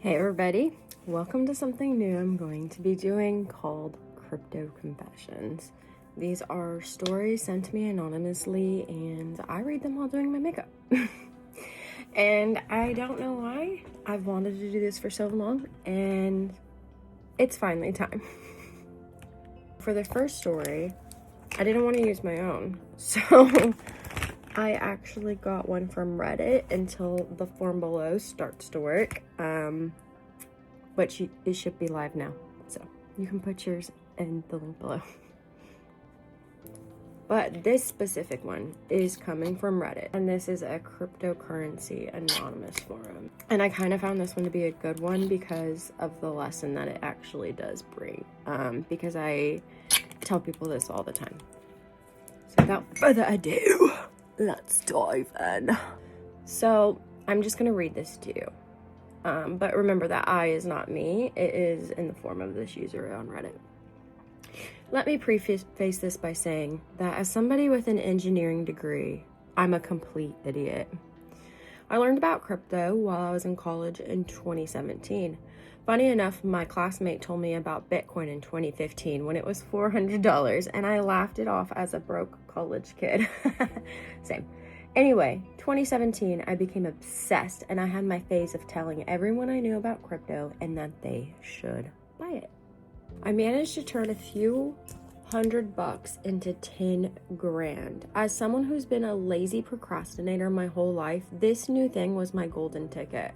Hey everybody, welcome to something new I'm going to be doing called Crypto Confessions. These are stories sent to me anonymously and I read them while doing my makeup. And I don't know why. I've wanted to do this for so long and it's finally time. For the first story, I didn't want to use my own, so I actually got one from Reddit until the form below starts to work. But it should be live now, so you can put yours in the link below. But this specific one is coming from Reddit, and this is a cryptocurrency anonymous forum. And I kind of found this one to be a good one because of the lesson that it actually does bring, because I tell people this all the time. So without further ado, let's dive in. So I'm just gonna read this to you. But remember that I is not me. It is in the form of this user on Reddit. Let me preface this by saying that as somebody with an engineering degree, I'm a complete idiot. I learned about crypto while I was in college in 2017. Funny enough, my classmate told me about Bitcoin in 2015 when it was $400, and I laughed it off as a broke college kid. Same. Anyway, 2017, I became obsessed and I had my phase of telling everyone I knew about crypto and that they should buy it. I managed to turn a few $100 into 10 grand. As someone who's been a lazy procrastinator my whole life, this new thing was my golden ticket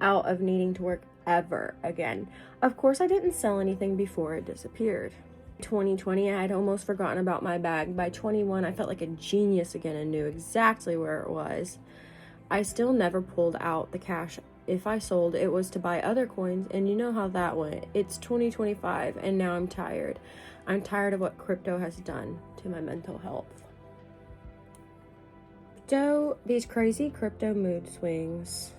out of needing to work ever again. Of course, I didn't sell anything before it disappeared. 2020, I had almost forgotten about my bag. By 21, I felt like a genius again and knew exactly where it was. I still never pulled out the cash. If I sold, it was to buy other coins, and you know how that went. It's 2025, and now I'm tired. I'm tired of what crypto has done to my mental health. These crazy crypto mood swings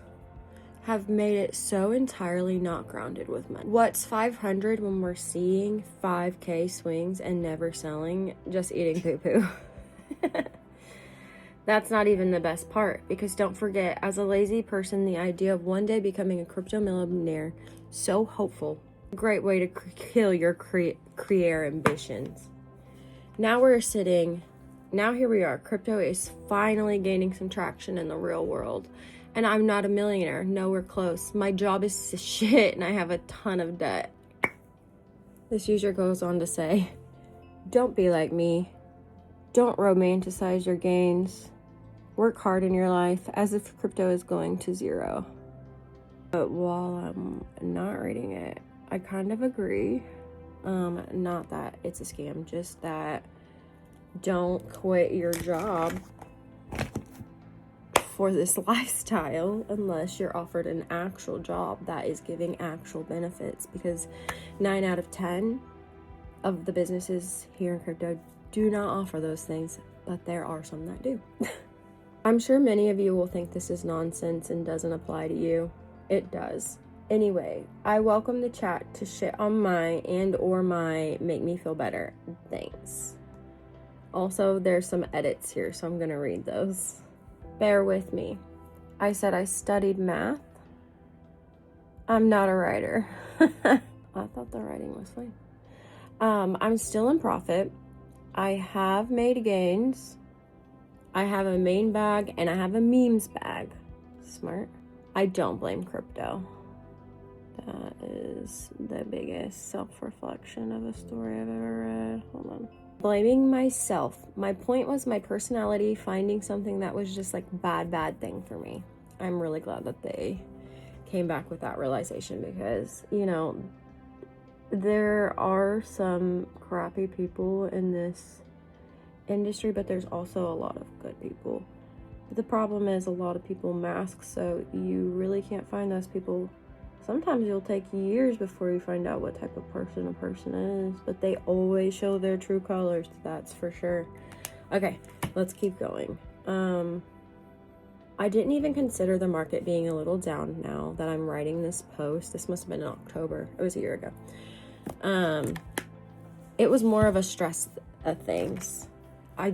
have made it so entirely not grounded with money. What's 500 when we're seeing 5K swings and never selling, just eating poo-poo? That's not even the best part, because don't forget, as a lazy person, the idea of one day becoming a crypto millionaire, so hopeful, great way to kill your career ambitions. Now here we are, crypto is finally gaining some traction in the real world. And I'm not a millionaire, nowhere close. My job is shit and I have a ton of debt. This user goes on to say, don't be like me. Don't romanticize your gains. Work hard in your life as if crypto is going to zero. But while I'm not reading it, I kind of agree. Not that it's a scam, just that don't quit your job for this lifestyle unless you're offered an actual job that is giving actual benefits, because 9 out of 10 of the businesses here in crypto do not offer those things, but there are some that do. I'm sure many of you will think this is nonsense and doesn't apply to you. It does. Anyway, I welcome the chat to shit on my make me feel better. Thanks. Also, there's some edits here, so I'm gonna read those. Bear with me. I said I studied math. I'm not a writer. I thought the writing was fine. I'm still in profit. I have made gains. I have a main bag and I have a memes bag. Smart. I don't blame crypto. That is the biggest self-reflection of a story I've ever read. Hold on. Blaming myself. My point was my personality finding something that was just like bad thing for me. I'm really glad that they came back with that realization, because, you know, there are some crappy people in this industry, but there's also a lot of good people. But the problem is a lot of people mask, so you really can't find those people. Sometimes it'll take years before you find out what type of person a person is, but they always show their true colors, that's for sure. Okay, let's keep going. I didn't even consider the market being a little down now that I'm writing this post. This must have been in October. It was a year ago. It was more of a stress of things. A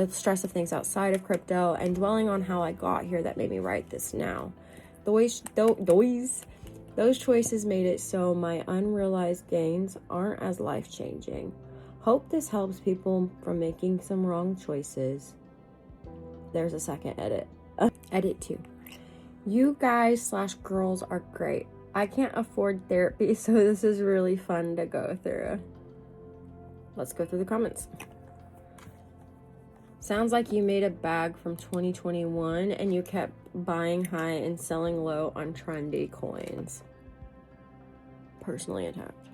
stress of things outside of crypto and dwelling on how I got here that made me write this now. Those choices made it so my unrealized gains aren't as life-changing. Hope this helps people from making some wrong choices. There's a second edit. Edit 2. You guys/girls are great. I can't afford therapy, so this is really fun to go through. Let's go through the comments. Sounds like you made a bag from 2021 and you kept buying high and selling low on trendy coins. Personally attacked.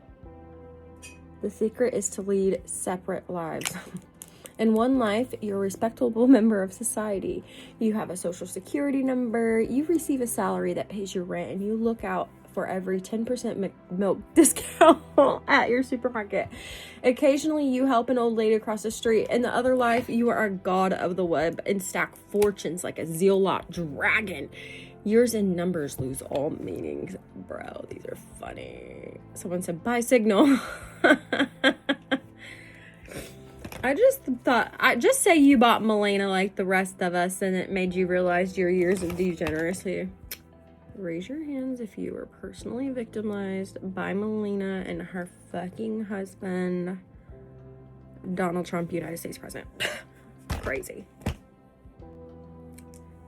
The secret is to lead separate lives. In one life, you're a respectable member of society. You have a social security number, you receive a salary that pays your rent, and you look out for every 10% milk discount at your supermarket. Occasionally, you help an old lady across the street. In the other life, you are a god of the web and stack fortunes like a zealot dragon. Years and numbers lose all meanings. Bro, these are funny. Someone said, buy Signal. Just say you bought Milena like the rest of us and it made you realize your years of degeneracy. Raise your hands if you were personally victimized by Milena and her fucking husband, Donald Trump, United States President. Crazy.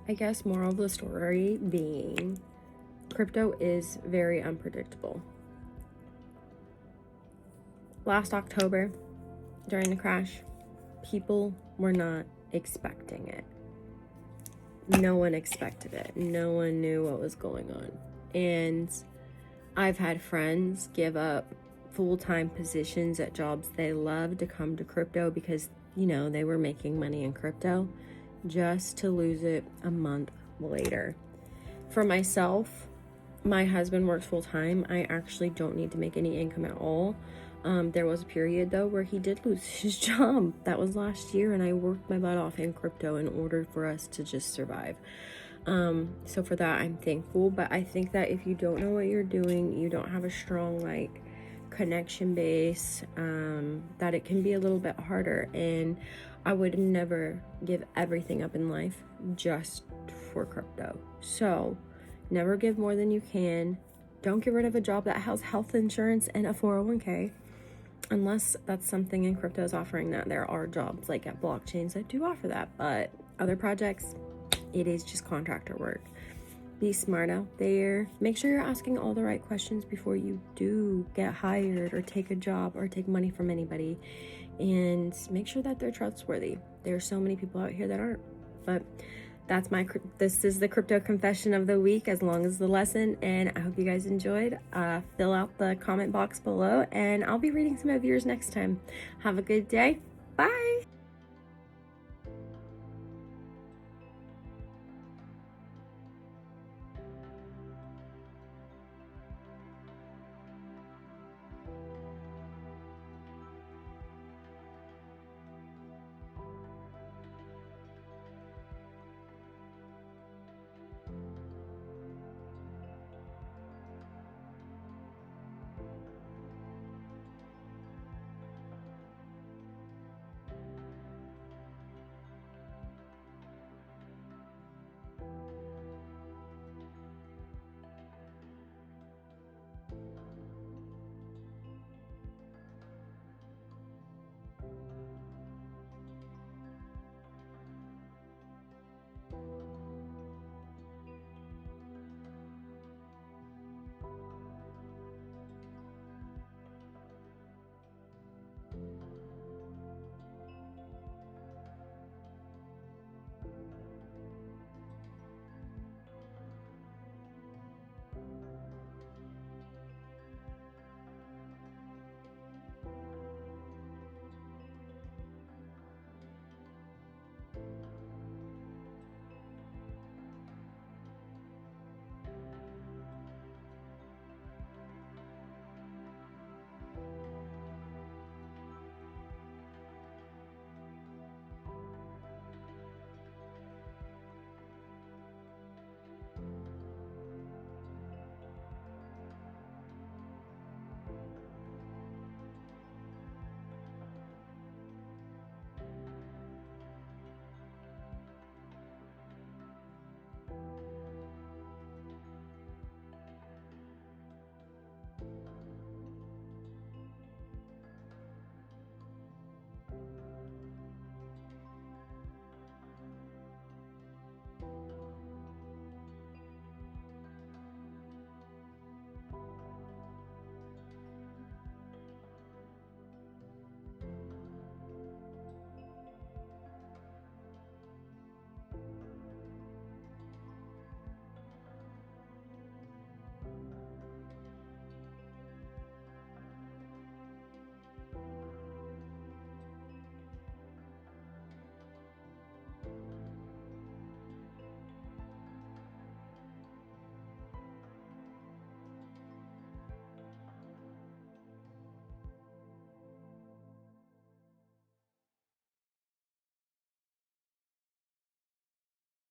I guess moral of the story being, crypto is very unpredictable. Last October, during the crash, people were not expecting it. No one expected it. No one knew what was going on. And I've had friends give up full-time positions at jobs they love to come to crypto because, they were making money in crypto just to lose it a month later. For myself, my husband works full-time. I actually don't need to make any income at all. There was a period though where he did lose his job. That was last year, and I worked my butt off in crypto in order for us to just survive. So for that, I'm thankful. But I think that if you don't know what you're doing, you don't have a strong connection base, that it can be a little bit harder. And I would never give everything up in life just for crypto. So never give more than you can. Don't get rid of a job that has health insurance and a 401k. Unless that's something in crypto is offering that. There are jobs like at blockchains that do offer that, but other projects, it is just contractor work. Be smart out there. Make sure you're asking all the right questions before you do get hired or take a job or take money from anybody, and make sure that they're trustworthy. There are so many people out here that aren't. But this is the crypto confession of the week, as long as the lesson, and I hope you guys enjoyed. Fill out the comment box below, and I'll be reading some of yours next time. Have a good day. Bye.